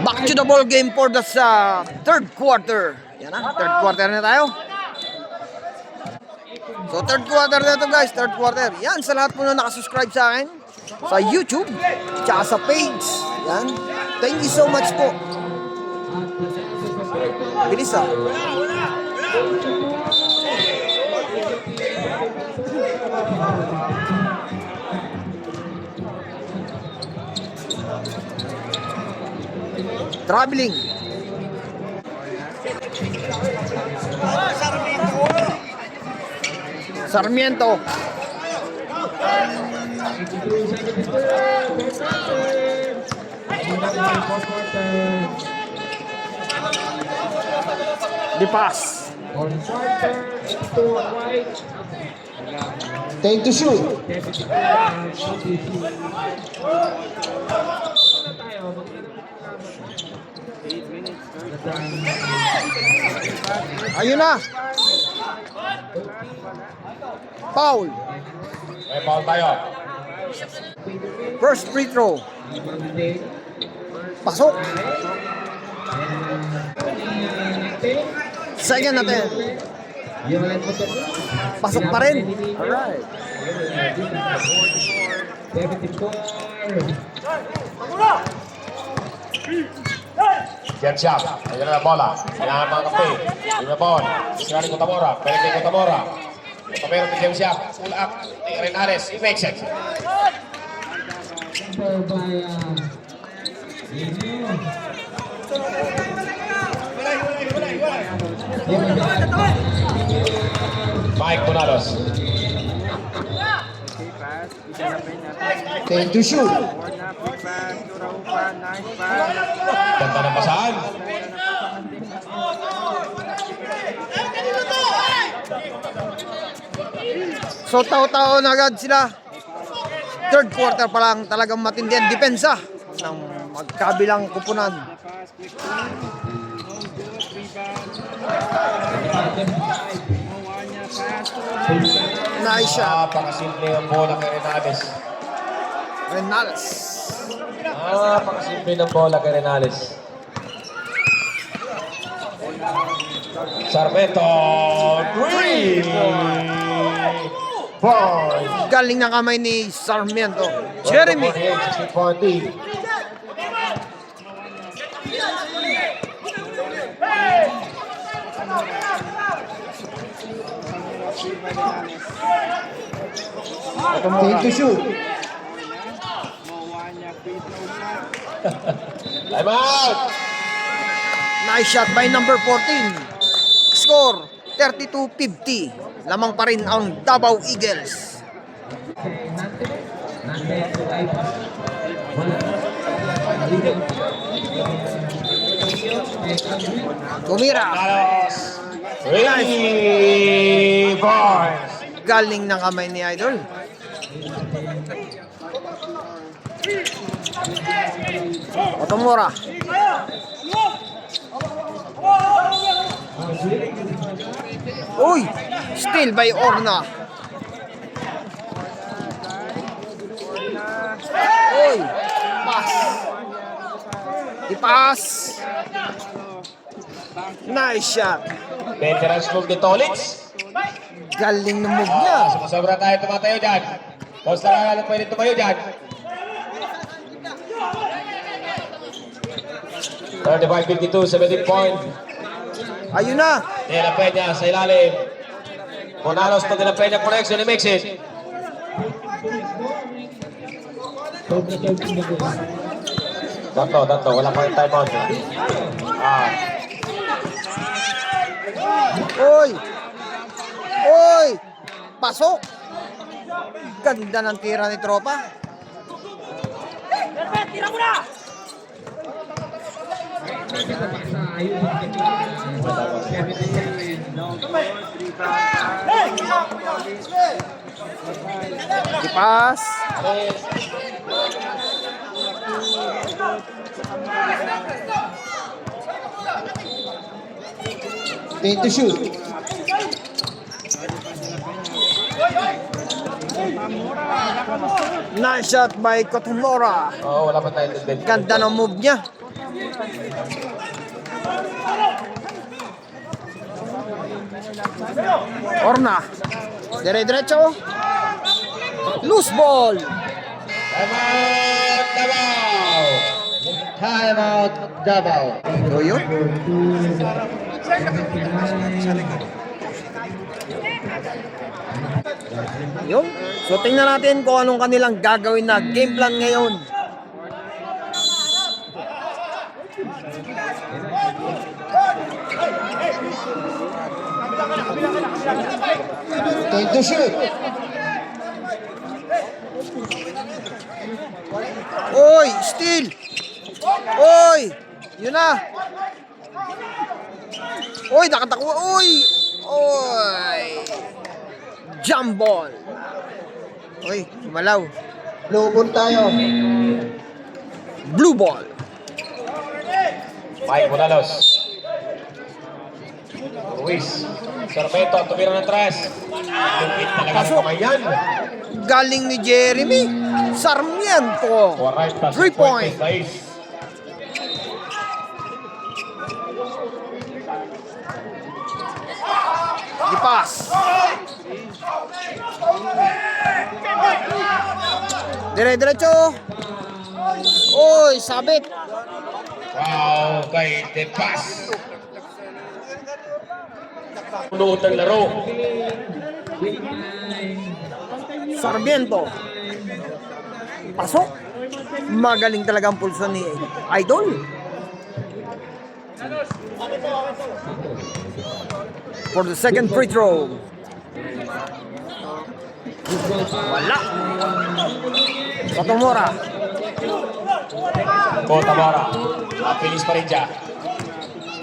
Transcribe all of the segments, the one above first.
Back to the ball game for the third quarter. Yan na, third quarter na tayo. So third quarter na ito guys, third quarter. Yan, sa lahat po na nakasubscribe sa akin sa YouTube, tsaka sa page. Yan, thank you so much po. Bilis ah. Traveling. Sarmiento. Di pass. Take to shoot. Ayun na. Foul. May foul tayo. First free throw. Pasok. Second natin. Pasok pa rin. Alright. Get shot. Ayan na bola. Kailangan mga kape. Yung na ball. Sinari Cotamora. Pwede kay Cotamora. Cotamora to James Yap. Pull up. Renales. He makes it. Mike Bonalos. Take to shoot. Ganda ng pasahan. So tao-tao na agad sila. Third quarter pa lang talagang matindi ang depensa ng magkabilang kupunan. Nice shot. Napakasimple ang bola kay Renales. Renales. Napakasimple ng bola kay Renales. Sarmiento. Three. Boy. Galing ng kamay ni Sarmiento. Jeremy. 16-14. Take to shoot. Time out. Nice shot by number 14. Score 32-50. Lamang pa rin ang Davao Eagles. Tumira. Three boys. Galing ng kamay ni Idol. Otomora. Uy! Steal by Orna. Uy! Pass. I-pass. Nice shot. Veterans move ni Tolitz. Galing ng move niya. Sumasobra tayo, tumatayo dyan. Basta lang na pwede tumayo dyan. 35-52, 17 point. Ayun na. De La Peña sa ilalim. Bonalos to De La Peña connection, he makes it. Tatlo, wala pa yung time out. Uy! Uy! Pasok! Ganda ng tira ni Tropa. Tira mo na! Ipas. Take to shoot. Nice shot by Cotamora. Oo, wala pa tayo din. Ganda ng move niya. Orna. Dire-diretso. Loose ball. Time out, Davao. So yun. Yun. So tingnan natin kung anong kanilang gagawin na game plan ngayon. Going to shoot. Oy, steal. Oy, yun na. Oy, nakatakbo. Oy. Oy. Jump ball. Oy, malaw. Blue ball tayo. Blue ball. Mike Monalos. Ruiz. Sarmeto, tumira ng tres. Lupit talaga ng kamay yan. Galing ni Jeremy Sarmiento. 3 point. Di pass. Dire-diretso. Oy, sabit. Wow, kay De Paz. Punuot ang laro. Sarmiento. Pasok. Magaling talaga ang pulso ni Idol. For the second free throw. Wala. Kotomora. Kotamora. Napilis pa rin siya.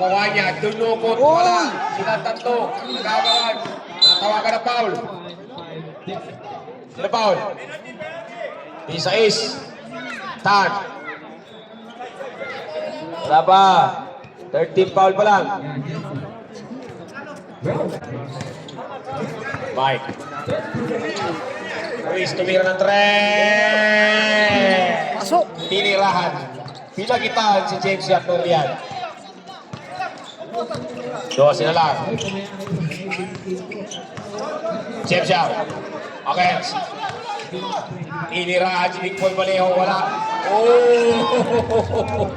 Kuha niya, dunukot, wala. Sila tatlo, nagagawan. Natawagan na foul. Sila foul. Isa is. Tan. Wala pa. 13 foul pa lang. Mike. Ruiz tumira ng tres. Pasok. Tinirahan. Pinagitan si James Yaturian. 12 na lang. James Yap. Okay. Tinirahan si Big Boy Vallejo. Wala. Oh!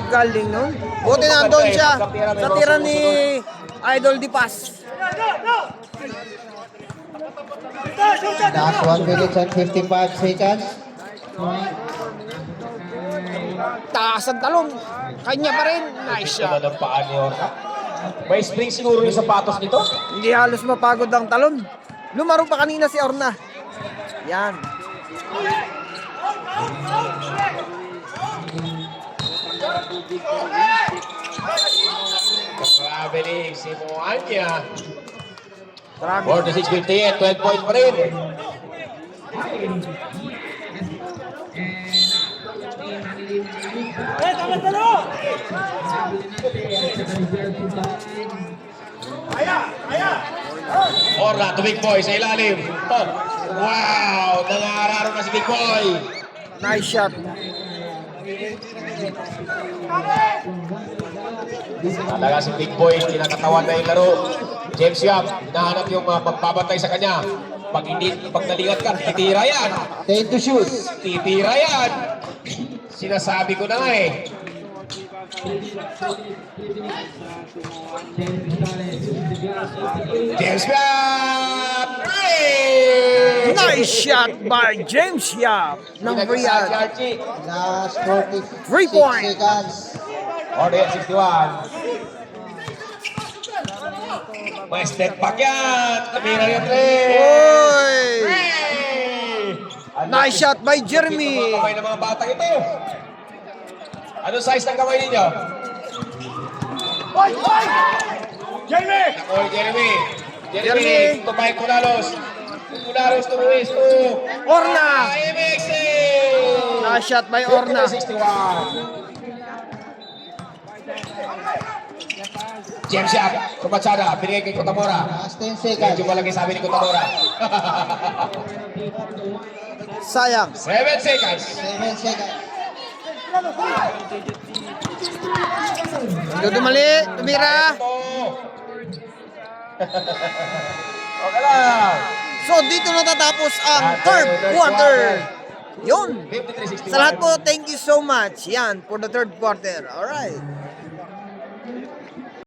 Galing nun. Buti nandun siya sa tira ni Idol Di Paz. Last 1 minute and 55 seconds. Taas ang talon. Kanya pa rin. Nice shot. Ng paa ni Orna. May spring siguro yung sapatos nito. Hindi halos mapagod ang talon. Lumaro pa kanina si Orna. Yan. Traveling si Moanya. Grabe. 46-58, 12 points pa rin. Orla to Big Boy sa ilalim. Oh. Wow! Nangararo na si Big Boy. Nice shot. Talaga si Big Boy, kinakatawan na yung laro. James Yap, hinahanap yung magpapatay sa kanya. Pag nalingat ka, titira yan. 10 to shoot. Titira yan. Sinasabi ko na nga eh. James Yap! Nice shot by James Yap ng Riyadh. Last 46 3 point. seconds. Order 61. May step back yan. Tumira yung 3. Oy! Nice shot by Jeremy. Mga kamay ng mga batang ito. Anong size ng kamay ninyo? Jeremy! Oy, Jeremy. Jeremy. Jeremy, to Mike Monalos. Monalos to Ruiz to Orna. IMXC. Nice shot by Orna. 61. James Yap, Kumatsada, binigay kay Kotamora. Last 10 seconds. Medyo malaki sabi ni Kotamora. Sayang. 7 seconds. 7 seconds. Dodo mali, tumira. Okay lang. So, dito natatapos ang third quarter. Yun. 53-61. Sa lahat po, thank you so much. Yan, for the third quarter. Alright.